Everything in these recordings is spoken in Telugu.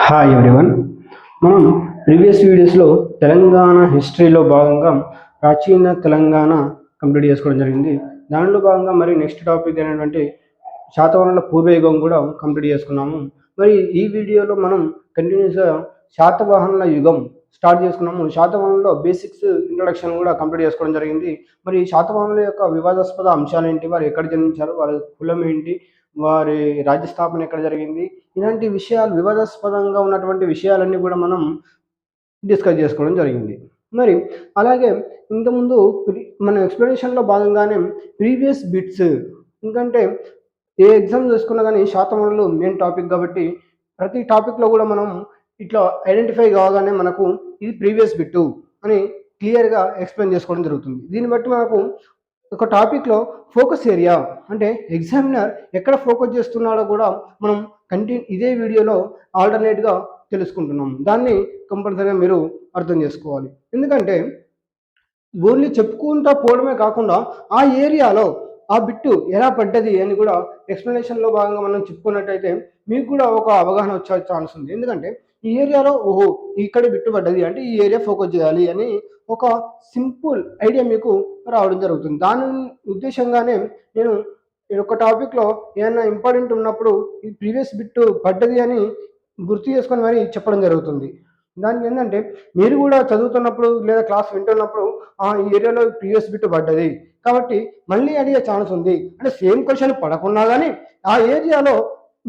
Hi everyone. మనం ప్రీవియస్ వీడియోస్లో తెలంగాణ హిస్టరీలో భాగంగా ప్రాచీన తెలంగాణ కంప్లీట్ చేసుకోవడం జరిగింది. దానిలో భాగంగా మరి నెక్స్ట్ టాపిక్ అయినటువంటి శాతవాహనుల పూర్వయుగం కూడా కంప్లీట్ చేసుకున్నాము. మరి ఈ వీడియోలో మనం కంటిన్యూస్గా శాతవాహనుల యుగం స్టార్ట్ చేసుకున్నాము. శాతవాహనుల బేసిక్స్ ఇంట్రొడక్షన్ కూడా కంప్లీట్ చేసుకోవడం జరిగింది. మరి శాతవాహనుల యొక్క వివాదాస్పద అంశాలు ఏంటి, వారు ఎక్కడ జన్మించారు, వారి కులం ఏంటి, వారి రాజ్య స్థాపన ఎక్కడ జరిగింది, ఇలాంటి విషయాలు వివాదాస్పదంగా ఉన్నటువంటి విషయాలన్నీ కూడా మనం డిస్కస్ చేసుకోవడం జరిగింది. మరి అలాగే ఇంతకుముందు మన ఎక్స్ప్లెనేషన్లో భాగంగానే ప్రీవియస్ బిట్స్, ఎందుకంటే ఏ ఎగ్జామ్ చేసుకున్నా కానీ శాతవాహనులు మెయిన్ టాపిక్ కాబట్టి ప్రతి టాపిక్లో కూడా మనం ఇట్లా ఐడెంటిఫై కాగానే మనకు ఇది ప్రీవియస్ బిట్టు అని క్లియర్గా ఎక్స్ప్లెయిన్ చేసుకోవడం జరుగుతుంది. దీన్ని బట్టి మనకు ఒక టాపిక్లో ఫోకస్ ఏరియా అంటే ఎగ్జామినర్ ఎక్కడ ఫోకస్ చేస్తున్నాడో కూడా మనం ఇదే వీడియోలో ఆల్టర్నేట్గా తెలుసుకుంటున్నాం. దాన్ని కంపల్సరీగా మీరు అర్థం చేసుకోవాలి. ఎందుకంటే ఓన్లీ చెప్పుకుంటా పోవడమే కాకుండా ఆ ఏరియాలో ఆ బిట్టు ఎలా పడ్డది అని కూడా ఎక్స్ప్లెనేషన్లో భాగంగా మనం చెప్పుకున్నట్టయితే మీకు కూడా ఒక అవగాహన వచ్చే ఛాన్స్ ఉంది. ఎందుకంటే ఈ ఏరియాలో ఓహో ఇక్కడ బిట్టు పడ్డది అంటే ఈ ఏరియా ఫోకస్ చేయాలి అని ఒక సింపుల్ ఐడియా మీకు రావడం జరుగుతుంది. దాని ఉద్దేశంగానే నేను ఒక టాపిక్లో ఏమైనా ఇంపార్టెంట్ ఉన్నప్పుడు ఈ ప్రీవియస్ బిట్టు పడ్డది అని గుర్తు చేసుకొని మరి చెప్పడం జరుగుతుంది. దానికి ఏంటంటే మీరు కూడా చదువుతున్నప్పుడు లేదా క్లాస్ వింటున్నప్పుడు ఈ ఏరియాలో ప్రీవియస్ బిట్ పడ్డది కాబట్టి మళ్ళీ అడిగే ఛాన్స్ ఉంది అంటే సేమ్ క్వశ్చన్ పడకున్నా కానీ ఆ ఏరియాలో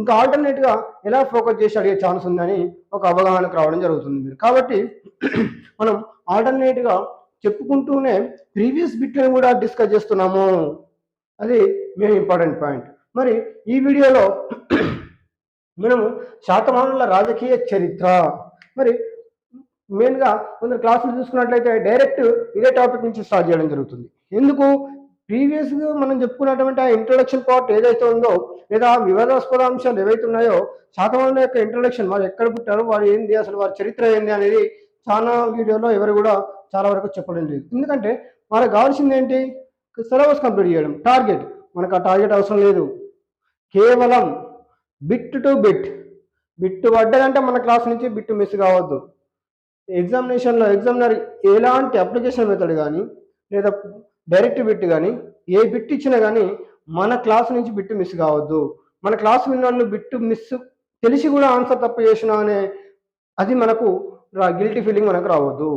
ఇంకా ఆల్టర్నేట్గా ఎలా ఫోకస్ చేసి అడిగే ఛాన్స్ ఉందని ఒక అవగాహనకు రావడం జరుగుతుంది మీరు. కాబట్టి మనం ఆల్టర్నేట్గా చెప్పుకుంటూనే ప్రీవియస్ బిట్లను కూడా డిస్కస్ చేస్తున్నాము. అది మెయిన్ ఇంపార్టెంట్ పాయింట్. మరి ఈ వీడియోలో మనము శాతవాహనుల రాజకీయ చరిత్ర, మరి మెయిన్గా కొందరు క్లాసులు చూసుకున్నట్లయితే డైరెక్ట్ ఇదే టాపిక్ నుంచి స్టార్ట్ చేయడం జరుగుతుంది. ఎందుకు ప్రీవియస్గా మనం చెప్పుకున్నటువంటి ఆ ఇంట్రొడక్షన్ పార్ట్ ఏదైతే ఉందో లేదా వివాదాస్పద అంశాలు ఏవైతే ఉన్నాయో శాతవాహనుల యొక్క ఇంట్రొడక్షన్, వారు ఎక్కడ పుట్టారు, వారు ఏంది, అసలు వారి చరిత్ర ఏంది అనేది చాలా వీడియోలో ఎవరు కూడా చాలా వరకు చెప్పడం లేదు. ఎందుకంటే మనకు కావాల్సింది ఏంటి, సిలబస్ కంప్లీట్ చేయడం టార్గెట్. మనకు ఆ టార్గెట్ అవసరం లేదు. కేవలం బిట్ టు బిట్ పడ్డదంటే మన క్లాస్ నుంచి బిట్ మిస్ కావద్దు. ఎగ్జామినేషన్లో ఎగ్జామినర్ ఎలాంటి అప్లికేషన్ మెథడ్ కానీ లేదా డైరెక్ట్ బిట్ కానీ ఏ బిట్ ఇచ్చినా కానీ మన క్లాస్ నుంచి బిట్ మిస్ కావద్దు. మన క్లాస్ విన్న బిట్ మిస్ తెలిసి కూడా ఆన్సర్ తప్పు చేసినా అనే అది మనకు గిల్టీ ఫీలింగ్ మనకు రావద్దు.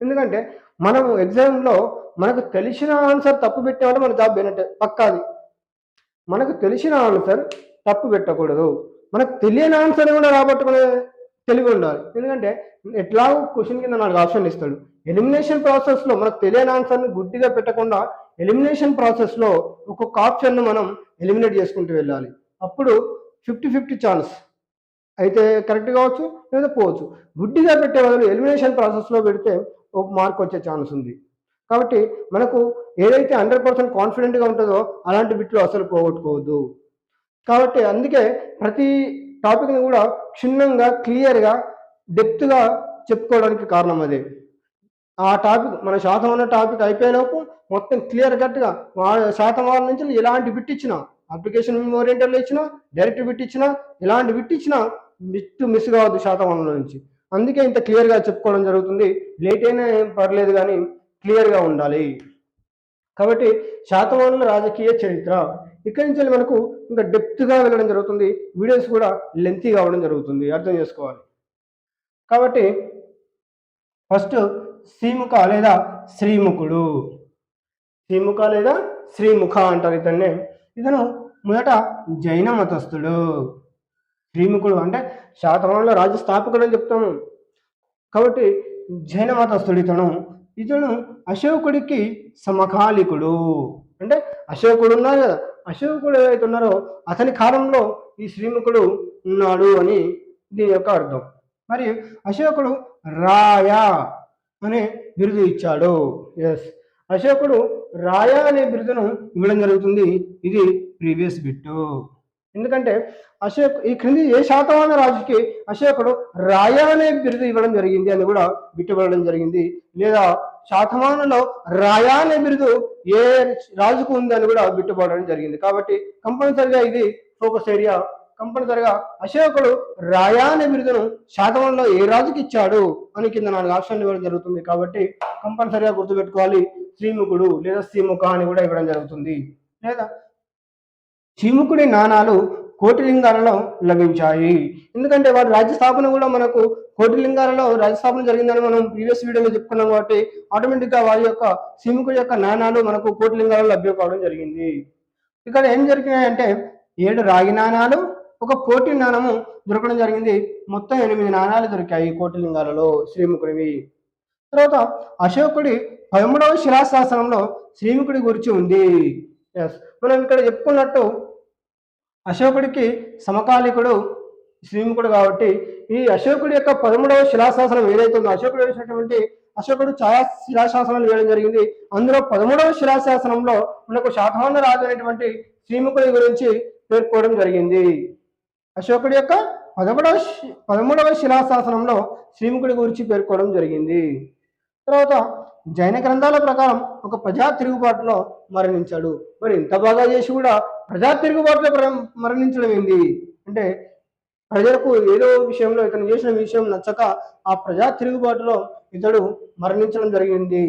ఎందుకంటే మనం ఎగ్జామ్లో మనకు తెలిసిన ఆన్సర్ తప్పు పెట్టామంటే మన జాబ్ పోయినట్టే పక్కాది. మనకు తెలిసిన ఆన్సర్ తప్పు పెట్టకూడదు, మనకు తెలియని ఆన్సర్ కూడా రాబట్టుకునే తెలివి ఉండాలి. ఎందుకంటే ఎట్లాగో క్వశ్చన్ కింద 4 ఆప్షన్లు ఇస్తాడు. ఎలిమినేషన్ ప్రాసెస్లో మనకు తెలియని ఆన్సర్ని గుడ్డిగా పెట్టకుండా ఎలిమినేషన్ ప్రాసెస్లో ఒక్కొక్క ఆప్షన్ను మనం ఎలిమినేట్ చేసుకుంటూ వెళ్ళాలి. అప్పుడు 50-50 ఛాన్స్ అయితే కరెక్ట్ కావచ్చు లేదా పోవచ్చు. గుడ్డిగా పెట్టే వాళ్ళు ఎలిమినేషన్ ప్రాసెస్లో పెడితే ఒక మార్క్ వచ్చే ఛాన్స్ ఉంది. కాబట్టి మనకు ఏదైతే 100% కాన్ఫిడెంట్గా ఉంటుందో అలాంటి బిట్లు అసలు పోగొట్టుకోవద్దు. కాబట్టి అందుకే ప్రతి టాపిక్ని కూడా క్షుణ్ణంగా క్లియర్గా డెప్త్గా చెప్పుకోవడానికి కారణం అదే. ఆ టాపిక్ మన శాతవాహన టాపిక్ అయిపోయేలోపు మొత్తం క్లియర్ కట్గా శాతవాహనం నుంచి ఎలాంటి బిట్ ఇచ్చినా, అప్లికేషన్ ఓరియంటెడ్లో ఇచ్చినా, డైరెక్ట్ బిట్ ఇచ్చినా, ఎలాంటి బిట్ ఇచ్చినా బిట్ మిస్ కావద్దు శాతవాహనంలో నుంచి. అందుకే ఇంత క్లియర్గా చెప్పుకోవడం జరుగుతుంది. లేట్ అయినా ఏం పర్లేదు కానీ క్లియర్గా ఉండాలి. కాబట్టి శాతవాహనుల రాజకీయ చరిత్ర ఇక్కడి నుంచి మనకు ఇంకా డెప్త్గా వెళ్ళడం జరుగుతుంది. వీడియోస్ కూడా లెంతీగా అవ్వడం జరుగుతుంది, అర్థం చేసుకోవాలి. కాబట్టి ఫస్ట్ శ్రీముఖ లేదా శ్రీముఖుడు, శ్రీముఖ లేదా శ్రీముఖ అంటారు ఇతన్నే. ఇతను మొదట జైన మతస్థుడు. శ్రీముఖుడు అంటే శాతవాహనుల రాజ్య స్థాపకుడు అని చెప్తాము కాబట్టి జైన మతస్థుడు ఇతను అశోకుడికి సమకాలికుడు. అంటే అశోకుడు ఉన్నారు కదా, అశోకుడు ఏవైతే ఉన్నారో అతని కాలంలో ఈ శ్రీముఖుడు ఉన్నాడు అని దీని యొక్క అర్థం. మరి అశోకుడు రాయ అనే బిరుదు ఇచ్చాడు. ఎస్, అశోకుడు రాయ అనే బిరుదును ఇవ్వడం జరుగుతుంది. ఇది ప్రీవియస్ బిట్టు. ఎందుకంటే ఈ క్రింది ఏ శాతవాహన రాజుకి అశోకుడు రాయ అనే బిరుదు ఇవ్వడం జరిగింది అని కూడా బిట్టుబడడం జరిగింది, లేదా శాతవాహనలో రాయ అనే బిరుదు ఏ రాజుకు ఉంది అని కూడా బిట్టుబడడం జరిగింది. కాబట్టి కంపల్సరిగా ఇది ఫోకస్ ఏరియా కంపల్సరిగా అశోకుడు రాయా అనే బిరుదును శాతవాహనులో ఏ రాజుకి ఇచ్చాడు అని కింద 4 ఆప్షన్లు ఇవ్వడం జరుగుతుంది. కాబట్టి కంపల్సరిగా గుర్తుపెట్టుకోవాలి, శ్రీముఖుడు లేదా శ్రీముఖ అని కూడా ఇవ్వడం జరుగుతుంది. లేదా శ్రీముఖుడి నాణాలు కోటిలింగాలలో లభించాయి. ఎందుకంటే వారి రాజ్య స్థాపన కూడా మనకు కోటిలింగాలలో రాజ్య స్థాపన జరిగిందని మనం ప్రీవియస్ వీడియోలో చెప్పుకున్నాం. కాబట్టి ఆటోమేటిక్గా వారి యొక్క శ్రీముఖుడి యొక్క నాణాలు మనకు కోటిలింగాలలో లభ్యం కావడం జరిగింది. ఇక్కడ ఏం జరిగినాయంటే 7 రాగి నాణాలు, ఒక కోటి నాణము దొరకడం జరిగింది. మొత్తం 8 నాణాలు దొరికాయి కోటిలింగాలలో శ్రీముఖుడివి. తర్వాత అశోకుడి 13వ శిలాశాసనంలో శ్రీముఖుడి గురించి ఉంది. ఎస్, మనం ఇక్కడ చెప్పుకున్నట్టు అశోకుడికి సమకాలికుడు శ్రీముఖుడు కాబట్టి ఈ అశోకుడి యొక్క 13వ శిలాశాసనం ఏదైతే ఉందో, అశోకుడు వేసినటువంటి అశోకుడు చాలా శిలాశాసనాలు వేయడం జరిగింది. అందులో 13వ శిలాశాసనంలో మనకు శాతవాహన రాజు అనేటువంటి శ్రీముఖుడి గురించి పేర్కోవడం జరిగింది. అశోకుడి యొక్క 13వ శిలాశాసనంలో శ్రీముఖుడి గురించి పేర్కోవడం జరిగింది. తర్వాత జైన గ్రంథాల ప్రకారం ఒక ప్రజా తిరుగుబాటులో మరణించాడు. మరి ఇంత బాగా చేసి కూడా ప్రజా తిరుగుబాటులో మరణించడం ఏంది అంటే, ప్రజలకు ఏదో విషయంలో ఇతను చేసిన విషయం నచ్చక ఆ ప్రజా తిరుగుబాటులో ఇతడు మరణించడం జరిగింది.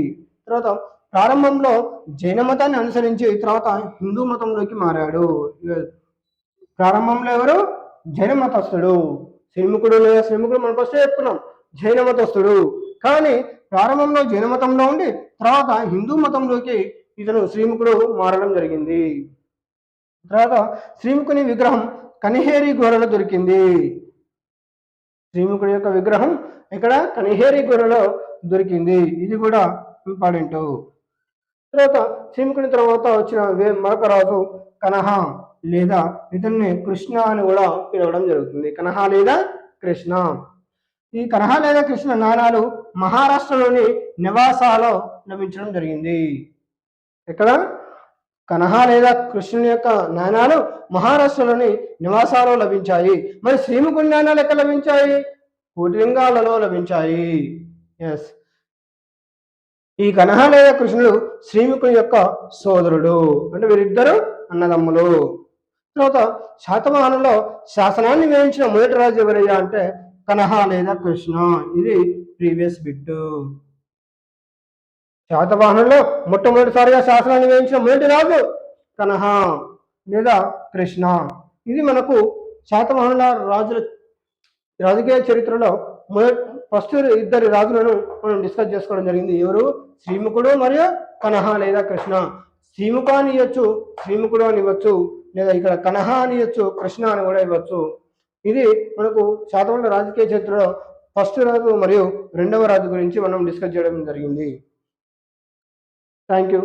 తర్వాత ప్రారంభంలో జైన మతాన్ని అనుసరించి తర్వాత హిందూ మతంలోకి మారాడు. ప్రారంభంలో ఎవరు? జైన మతస్థుడు. శ్రీముఖుడు లేదా శ్రీముఖుడు మనం ఫస్ట్ చెప్పుకున్నాం, జైన మతస్థుడు. కానీ ప్రారంభంలో జైన మతంలో ఉండి తర్వాత హిందూ మతంలోకి ఇతను శ్రీముఖుడు మారడం జరిగింది. తర్వాత శ్రీముఖుని విగ్రహం కనిహేరి గుహలో దొరికింది. శ్రీముఖుడి యొక్క విగ్రహం ఇక్కడ కనిహేరి గుహలో దొరికింది. ఇది కూడా ఇంపార్టెంట్. తర్వాత శ్రీముఖుని తర్వాత వచ్చిన మరొక రాజు కనహ లేదా ఇతన్ని కృష్ణ అని కూడా పిలవడం జరుగుతుంది. కనహ లేదా కృష్ణ. ఈ కనహ లేదా కృష్ణ నాణాలు మహారాష్ట్రలోని నివాసాలో లభించడం జరిగింది. ఇక్కడ కనహ లేదా కృష్ణుని యొక్క నాణాలు మహారాష్ట్రలోని నివాసాల్లో లభించాయి. మరి శ్రీముఖుని నాణాలు ఎక్కడ లభించాయి? కోటిలింగాలలో లభించాయి. ఎస్, ఈ కనహ లేదా కృష్ణుడు శ్రీముఖుని యొక్క సోదరుడు, అంటే వీరిద్దరు అన్నదమ్ములు. తర్వాత శాతవాహనంలో శాసనాన్ని వేయించిన మొదటి రాజు ఎవరయ్యా అంటే కనహ లేదా కృష్ణ. ఇది ప్రీవియస్ బిట్. శాతవాహనంలో మొట్టమొదటిసారిగా శాసనాన్ని వేయించిన మొదటి రాజు కనహ లేదా కృష్ణ. ఇది మనకు శాతవాహనుల రాజుల రాజకీయ చరిత్రలో ఫస్ట్ ఇద్దరు రాజులను మనం డిస్కస్ చేసుకోవడం జరిగింది. ఎవరు? శ్రీముఖుడు మరియు కనహ లేదా కృష్ణ. శ్రీముఖ అని ఇవ్వచ్చు, శ్రీముఖుడు అని ఇవ్వచ్చు, లేదా ఇక్కడ కనహ అని ఇవ్వచ్చు, కృష్ణ అని కూడా ఇవ్వచ్చు. ఇది మనకు శాతవాహనుల రాజకీయ చరిత్రలో ఫస్ట్ రాజు మరియు రెండవ రాజు గురించి మనం డిస్కస్ చేయడం జరిగింది. Thank you.